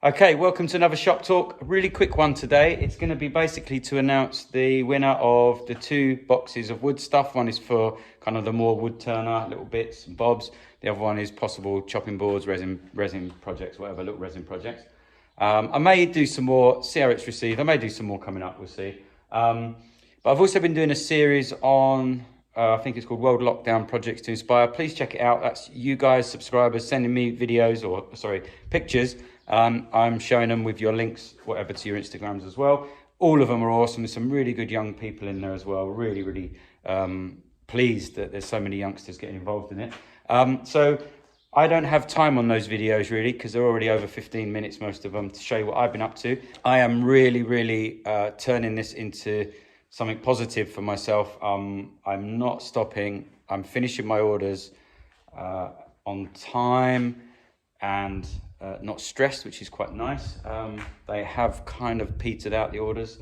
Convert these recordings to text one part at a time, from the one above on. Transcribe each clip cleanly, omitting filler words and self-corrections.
Okay, welcome to another shop talk. A really quick one today. It's going to be basically to announce the winner of the 2 boxes of wood stuff. One is for kind of the more wood turner, little bits and bobs. The other one is possible chopping boards, resin projects, whatever, little resin projects. I may do some more, see how it's received. I may do some more coming up, we'll see. But I've also been doing a series on, I think it's called World Lockdown Projects to Inspire. Please check it out. That's you guys, subscribers, sending me videos or, sorry, pictures. I'm showing them with your links, whatever, to your Instagrams as well. All of them are awesome. There's some really good young people in there as well. Really pleased that there's so many youngsters getting involved in it. So I don't have time on those videos really, because they're already over 15 minutes, most of them, to show you what I've been up to. I am really turning this into something positive for myself. I'm not stopping. I'm finishing my orders on time and not stressed, which is quite nice. They have kind of petered out, the orders,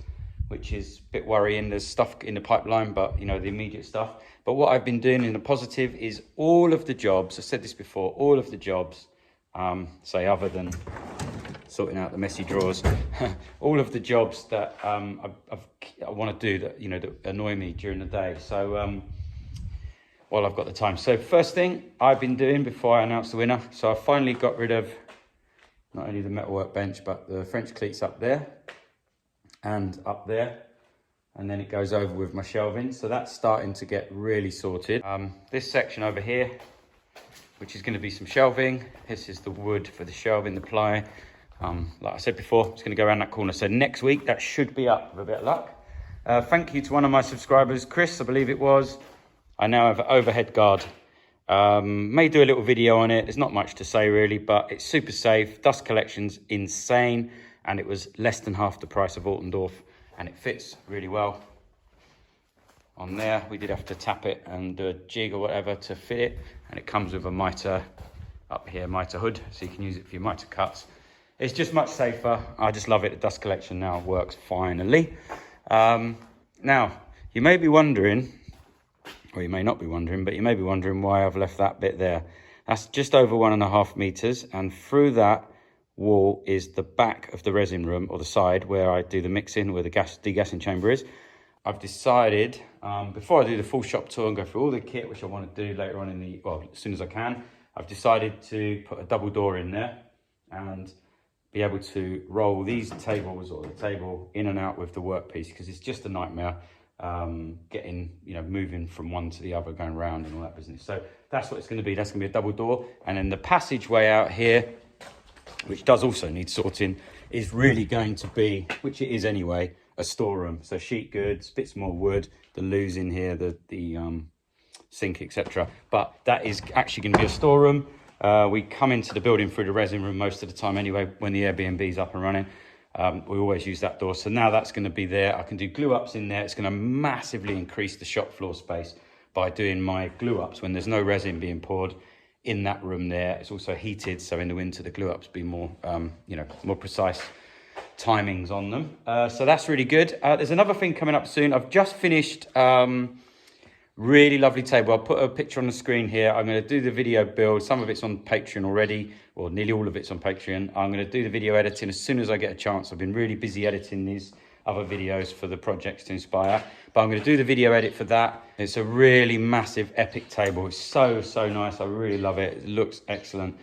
which is a bit worrying. There's stuff in the pipeline, but you know, the immediate stuff. But what I've been doing in the positive is all of the jobs, I said this before, all of the jobs, say other than sorting out the messy drawers, all of the jobs that I want to do that, you know, that annoy me during the day. So while I've got the time. So first thing I've been doing before I announce the winner, so I finally got rid of not only the metal workbench, but the French cleats up there and up there. And then it goes over with my shelving. So that's starting to get really sorted. This section over here, which is going to be some shelving. This is the wood for the shelving, the ply. Like I said before, it's going to go around that corner. So next week, that should be up with a bit of luck. Thank you to one of my subscribers, Chris, I believe it was. I now have an overhead guard. May do a little video on it. There's not much to say really, but it's super safe. Dust collection's insane. And it was less than half the price of Altendorf. And it fits really well on there. We did have to tap it and do a jig or whatever to fit it. And it comes with a mitre up here, mitre hood. So you can use it for your mitre cuts. It's just much safer. I just love it. The dust collection now works finally. Now, you may be wondering, or you may not be wondering, but you may be wondering why I've left that bit there. That's just over 1.5 meters, and through that wall is the back of the resin room, or the side where I do the mixing, where the degassing chamber is. I've decided, before I do the full shop tour and go through all the kit, which I want to do later on in the, well, as soon as I can, I've decided to put a double door in there and be able to roll these tables, or the table, in and out with the workpiece, because it's just a nightmare getting, you know, moving from one to the other, going around and all that business. So that's what it's going to be. That's going to be a double door. And then the passageway out here, which does also need sorting, is really going to be, which it is anyway, a storeroom. So sheet goods, bits more wood, the loos in here, the sink, etc. But that is actually going to be a storeroom. We come into the building through the resin room most of the time anyway, when the Airbnb's up and running. We always use that door. So now that's going to be there. I can do glue ups in there. It's going to massively increase the shop floor space by doing my glue ups when there's no resin being poured in that room there. It's also heated, so in the winter the glue ups be more, you know, more precise timings on them. So that's really good. There's another thing coming up soon. I've just finished really lovely table. I'll put a picture on the screen here. I'm going to do the video build. Some of it's on Patreon already, or nearly all of it's on Patreon. I'm going to do the video editing as soon as I get a chance. I've been really busy editing these other videos for the projects to inspire, but I'm going to do the video edit for that. It's a really massive epic table. It's so nice. I really love it. It looks excellent.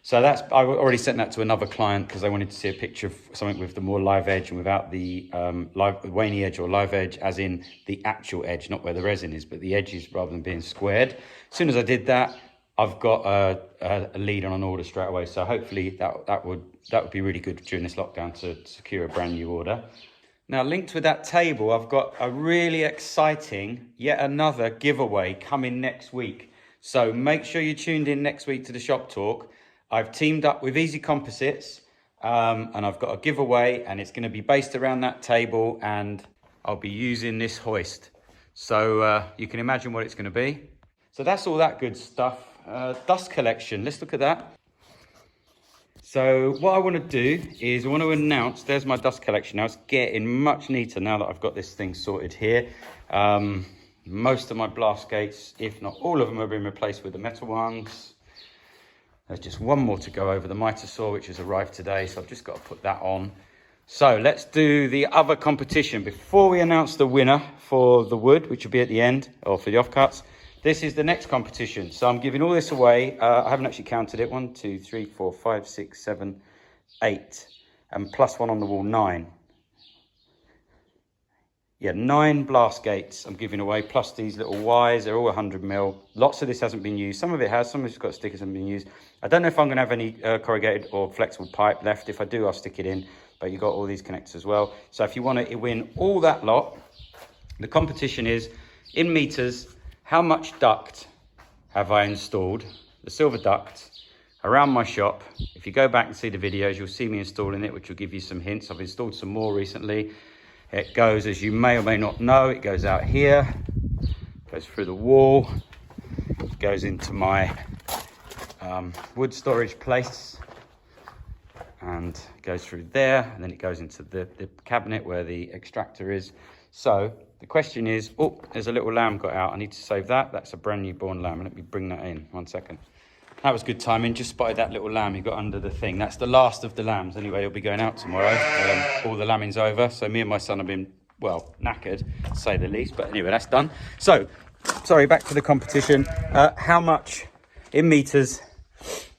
So that's, I already sent that to another client because they wanted to see a picture of something with the more live edge and without the waney edge or live edge, as in the actual edge, not where the resin is, but the edges rather than being squared. As soon as I did that, I've got a lead on an order straight away. So hopefully that would be really good during this lockdown to secure a brand new order. Now, linked with that table, I've got a really exciting, yet another giveaway coming next week. So make sure you're tuned in next week to the shop talk. I've teamed up with Easy Composites and I've got a giveaway, and it's going to be based around that table, and I'll be using this hoist. So you can imagine what it's going to be. So that's all that good stuff. Dust collection, let's look at that. So what I want to do is I want to announce, there's my dust collection now. It's getting much neater now that I've got this thing sorted here. Most of my blast gates, if not all of them, have been replaced with the metal ones. There's just one more to go over, the mitre saw, which has arrived today, so I've just got to put that on. So let's do the other competition. Before we announce the winner for the wood, which will be at the end, or for the offcuts, this is the next competition. So I'm giving all this away. I haven't actually counted it. 1, 2, 3, 4, 5, 6, 7, 8, and plus one on the wall, 9. Yeah, 9 blast gates I'm giving away, plus these little wires. They're all 100mm. Lots of this hasn't been used. Some of it has, some of it's got stickers and been used. I don't know if I'm gonna have any corrugated or flexible pipe left. If I do, I'll stick it in, but you've got all these connectors as well. So if you wanna win all that lot, the competition is, in meters, how much duct have I installed, the silver duct, around my shop. If you go back and see the videos, you'll see me installing it, which will give you some hints. I've installed some more recently. It goes, as you may or may not know, it goes out here, goes through the wall, it goes into my wood storage place, and goes through there, and then it goes into the cabinet where the extractor is. So the question is, oh, there's a little lamb got out. I need to save that. That's a brand new born lamb. Let me bring that in, 1 second. That was good timing. Just spotted that little lamb he got under the thing. That's the last of the lambs. Anyway, he'll be going out tomorrow. All the lambing's over. So me and my son have been, well, knackered, to say the least. But anyway, that's done. So, sorry, back to the competition. How much, in meters,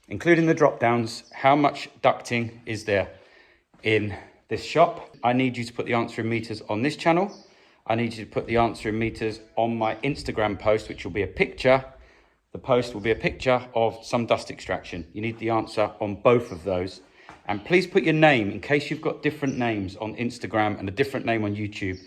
including the drop downs, how much ducting is there in this shop? I need you to put the answer in meters on this channel. I need you to put the answer in meters on my Instagram post, which will be a picture. The post will be a picture of some dust extraction. You need the answer on both of those. And please put your name, in case you've got different names on Instagram and a different name on YouTube.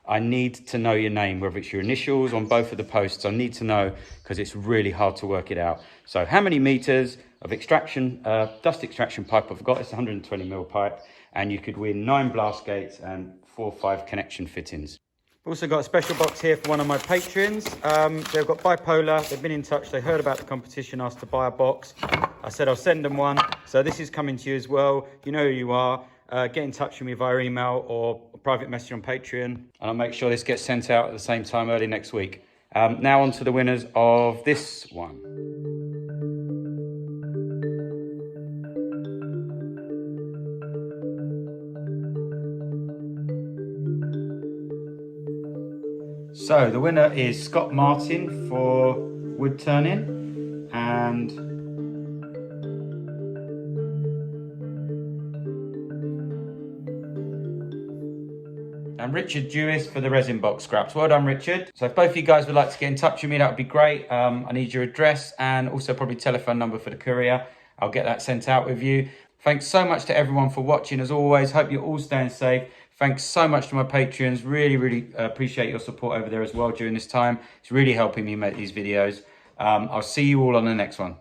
I need to know your name, whether it's your initials on both of the posts. I need to know, because it's really hard to work it out. So how many meters of extraction, dust extraction pipe I've got? It's 120mm pipe. And you could win 9 blast gates and 4 or 5 connection fittings. Also got a special box here for one of my patrons. They've got bipolar, they've been in touch, they heard about the competition, asked to buy a box. I said I'll send them one. So this is coming to you as well. You know who you are. Get in touch with me via email or a private message on Patreon. And I'll make sure this gets sent out at the same time early next week. Now on to the winners of this one. So the winner is Scott Martin for wood turning, and Richard Jewis for the resin box scraps. Well done, Richard. So if both of you guys would like to get in touch with me, that would be great. I need your address and also probably telephone number for the courier. I'll get that sent out with you. Thanks so much to everyone for watching. As always, hope you're all staying safe. Thanks so much to my Patreons. Really appreciate your support over there as well during this time. It's really helping me make these videos. I'll see you all on the next one.